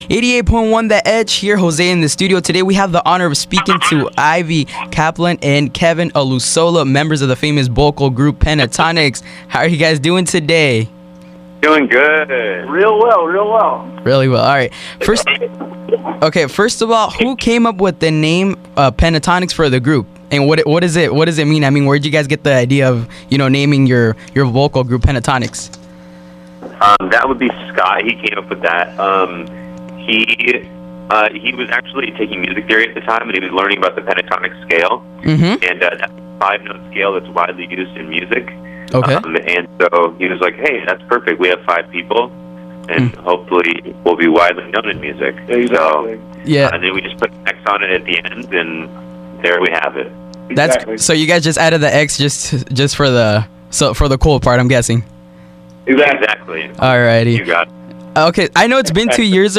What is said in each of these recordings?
88.1 The Edge here, Jose in the studio. Today we have the honor of speaking to Avriel Kaplan and Kevin Olusola, members of the famous vocal group Pentatonix. How are you guys doing today? Doing good. Real well. Really well. All right. First of all, who came up with the name Pentatonix for the group? And what does it mean? I mean, where did you guys get the idea of, naming your vocal group Pentatonix? That would be Scott. He came up with that. He was actually taking music theory at the time, and he was learning about the pentatonic scale. Mm-hmm. And that's a 5-note scale that's widely used in music. Okay. And so he was like, hey, that's perfect. We have 5 people, and hopefully we'll be widely known in music. Exactly. So, yeah. And then we just put an X on it at the end, and there we have it. That's so you guys just added the X just for the cool part, I'm guessing. Exactly. Alrighty. You got it. Okay, I know it's been 2 years.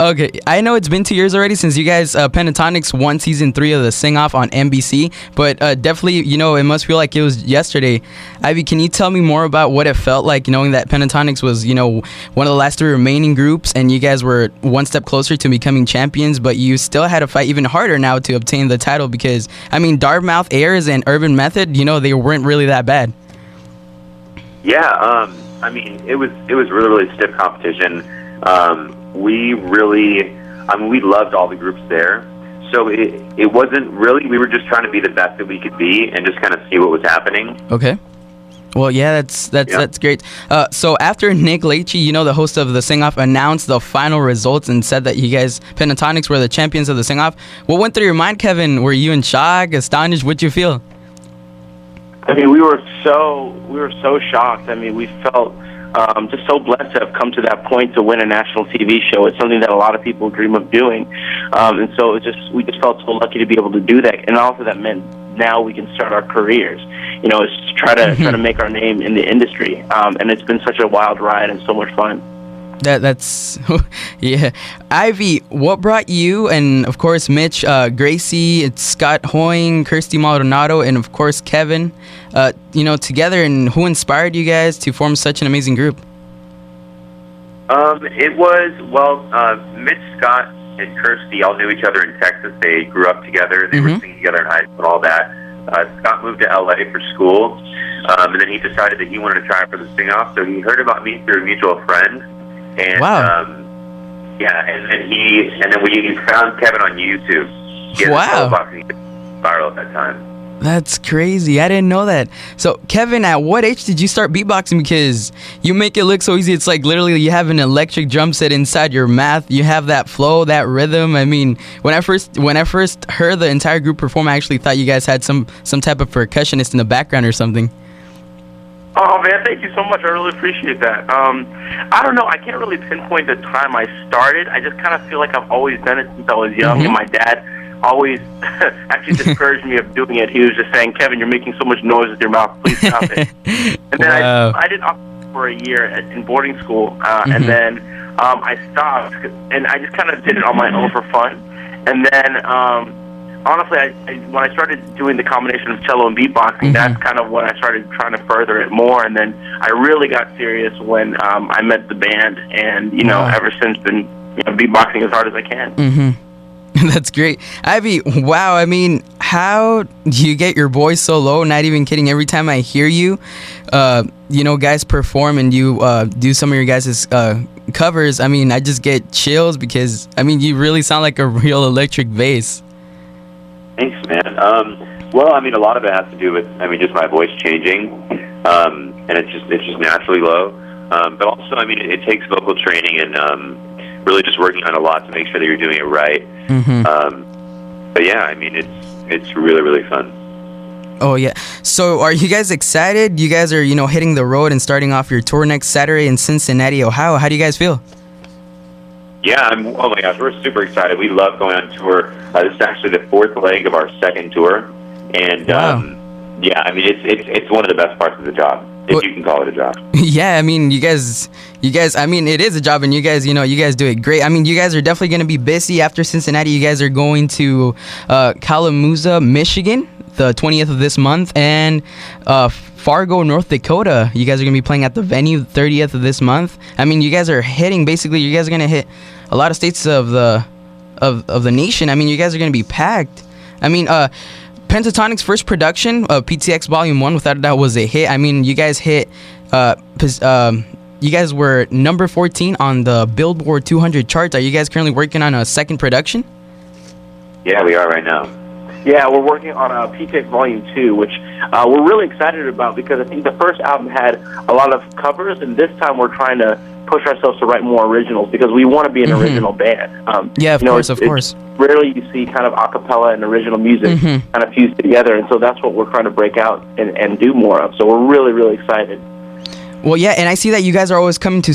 Okay, I know it's been 2 years already since you guys Pentatonix won season 3 of the Sing Off on NBC, but definitely, it must feel like it was yesterday. Ivy, can you tell me more about what it felt like knowing that Pentatonix was, one of the last 3 remaining groups, and you guys were one step closer to becoming champions, but you still had to fight even harder now to obtain the title because, Dartmouth Airs and Urban Method, they weren't really that bad. Yeah, it was really stiff competition. We loved all the groups there. So it wasn't really, we were just trying to be the best that we could be and just kind of see what was happening. Okay. Well, yeah, that's great. So after Nick Leachy, the host of the Sing Off, announced the final results and said that you guys, Pentatonix, were the champions of the Sing Off, what went through your mind, Kevin? Were you in shock, astonished? What'd you feel? We were so shocked. We felt just so blessed to have come to that point to win a national TV show. It's something that a lot of people dream of doing, and so we just felt so lucky to be able to do that. And also that meant now we can start our careers. It's try to make our name in the industry. And it's been such a wild ride and so much fun. That's yeah. Ivy, what brought you and of course Mitch, Gracie, it's Scott Hoying, Kirsty Maldonado, and of course Kevin, together, and who inspired you guys to form such an amazing group? It was Mitch, Scott, and Kirsty all knew each other in Texas. They grew up together. They were singing together in high school and all that. Scott moved to LA for school, and then he decided that he wanted to try for the Sing Off. So he heard about me through a mutual friend. And, wow. And then we found Kevin on YouTube. He had wow. boxing viral at that time. That's crazy. I didn't know that. So, Kevin, at what age did you start beatboxing? Because you make it look so easy. It's like literally you have an electric drum set inside your mouth. You have that flow, that rhythm. When I first heard the entire group perform, I actually thought you guys had some type of percussionist in the background or something. Oh, man, thank you so much. I really appreciate that. I don't know. I can't really pinpoint the time I started. I just kind of feel like I've always done it since I was young, and my dad always actually discouraged me of doing it. He was just saying, Kevin, you're making so much noise with your mouth. Please stop it. And then I did for a year in boarding school, and then I stopped, and I just kind of did it on my own for fun. And then honestly, when I started doing the combination of cello and beatboxing, that's kind of when I started trying to further it more. And then I really got serious when I met the band, and ever since been beatboxing as hard as I can. That's great, Ivy. Wow, how do you get your voice so low? Not even kidding. Every time I hear you, guys perform and you do some of your guys' covers, I just get chills because you really sound like a real electric bass. Thanks, man. Well, a lot of it has to do with, just my voice changing, and it's just naturally low. But also, it takes vocal training and really just working on a lot to make sure that you're doing it right. But yeah, it's really, really fun. Oh yeah. So, are you guys excited? You guys are, hitting the road and starting off your tour next Saturday in Cincinnati, Ohio. How do you guys feel? Yeah, oh my gosh, we're super excited. We love going on tour. This is actually the 4th leg of our 2nd tour, and it's one of the best parts of the job, if you can call it a job. Yeah, you guys, it is a job, and you guys do it great. You guys are definitely going to be busy after Cincinnati. You guys are going to Kalamazoo, Michigan, the 20th of this month, and Fargo, North Dakota. You guys are gonna be playing at the venue 30th of this month. I mean, you guys are hitting, basically, you guys are gonna hit a lot of states of the nation. I mean, you guys are gonna be packed. I mean, Pentatonix first production, PTX Volume 1, without a doubt, was a hit. I mean, you guys hit, you guys were number 14 on the Billboard 200 charts. Are you guys currently working on a second production? Yeah, we are right now. Yeah, we're working on a PTX Volume 2, which we're really excited about because I think the first album had a lot of covers, and this time we're trying to push ourselves to write more originals because we want to be an original band. Yeah, of course. Rarely you see kind of a cappella and original music kind of fused together, and so that's what we're trying to break out and do more of. So we're really, really excited. Well, yeah, and I see that you guys are always coming to,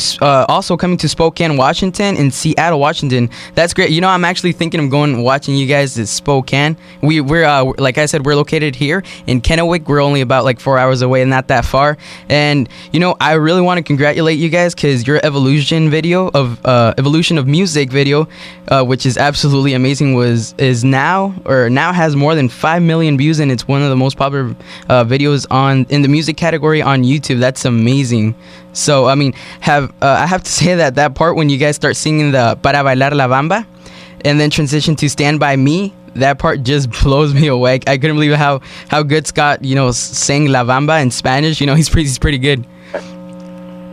also coming to Spokane, Washington, and Seattle, Washington. That's great. You know, I'm actually thinking of going watching you guys at Spokane. We're like I said, we're located here in Kennewick. We're only about like 4 hours away, not that far. And you know, I really want to congratulate you guys because your evolution of music video, which is absolutely amazing, now has more than 5 million views, and it's one of the most popular videos in the music category on YouTube. That's amazing. So I mean, I have to say that part when you guys start singing the Para Bailar La Bamba and then transition to Stand By Me, that part just blows me away. I couldn't believe how good Scott, you know, sang La Bamba in Spanish. You know, he's pretty good.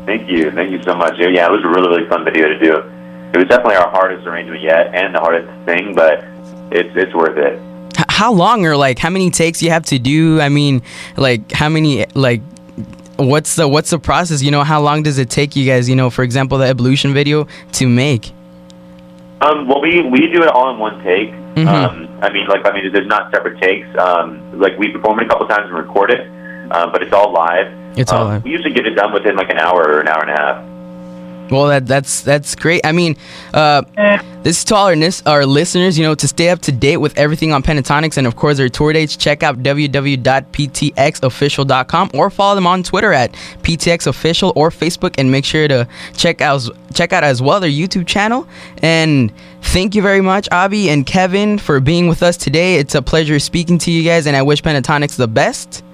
Thank you so much. Yeah, it was a really, really fun video to do. It was definitely our hardest arrangement yet and the hardest to sing, but it's worth it. How long, or like how many takes you have to do? I mean, like how many, like what's the process? You know, how long does it take you guys, you know, for example, the evolution video to make? Well, we do it all in one take. I mean, there's not separate takes. Like we perform it a couple times and record it, but it's all live. It's all live. We usually get it done within like an hour or an hour and a half. Well, that's great. I mean, this is to all our listeners, you know, to stay up to date with everything on Pentatonix and, of course, their tour dates, check out www.ptxofficial.com or follow them on Twitter at ptxofficial or Facebook, and make sure to check out as well their YouTube channel. And thank you very much, Avi and Kevin, for being with us today. It's a pleasure speaking to you guys, and I wish Pentatonix the best.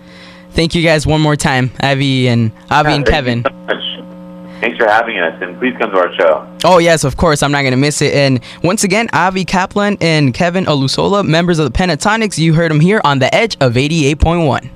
Thank you guys one more time, Avi and Kevin. Thanks for having us, and please come to our show. Oh, yes, of course. I'm not going to miss it. And once again, Avriel Kaplan and Kevin Olusola, members of the Pentatonix. You heard them here on the Edge of 88.1.